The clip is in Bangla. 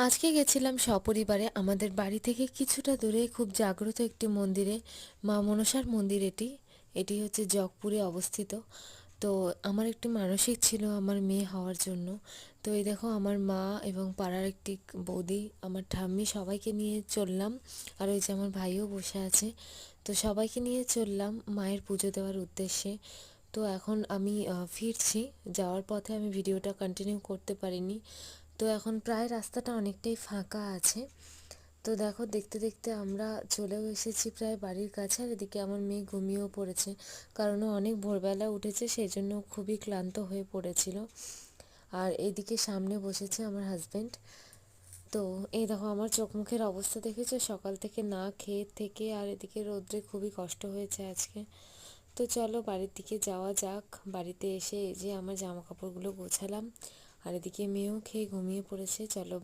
আজকে গেছিলাম সপরিবারে আমাদের বাড়ি থেকে কিছুটা দূরে খুব জাগ্রত একটি মন্দিরে। মা মনসার মন্দির এটি। এটি হচ্ছে জগপুরে অবস্থিত। তো আমার একটি মানসিক ছিল আমার মেয়ে হওয়ার জন্য। তো এই দেখো আমার মা এবং পাড়ার একটি বৌদি, আমার ঠাম্মি, সবাইকে নিয়ে চললাম। আর ওই যে আমার ভাইও বসে আছে। তো সবাইকে নিয়ে চললাম মায়ের পুজো দেওয়ার উদ্দেশ্যে। তো এখন আমি ফিরছি। যাওয়ার পথে আমি ভিডিওটা কন্টিনিউ করতে পারিনি। তো এখন প্রায় রাস্তাটা অনেকটাই ফাঁকা আছে। তো দেখো, দেখতে দেখতে আমরা চলেও এসেছি প্রায় বাড়ির কাছে। আর এদিকে আমার মেয়ে ঘুমিয়েও পড়েছে, কারণ ও অনেক ভোরবেলা উঠেছে, সেই জন্য খুবই ক্লান্ত হয়ে পড়েছিল। আর এইদিকে সামনে বসেছে আমার হাজবেন্ড। তো এই দেখো আমার চোখ মুখের অবস্থা দেখেছো, সকাল থেকে না খেয়ে থেকে, আর এদিকে রোদ্রে খুবই কষ্ট হয়েছে আজকে। তো চলো বাড়ির দিকে যাওয়া যাক। বাড়িতে এসে এই যে আমার জামা কাপড়গুলো গোছালাম, আর এদিকে মেয়েও খেয়ে ঘুমিয়ে পড়েছে। চলো।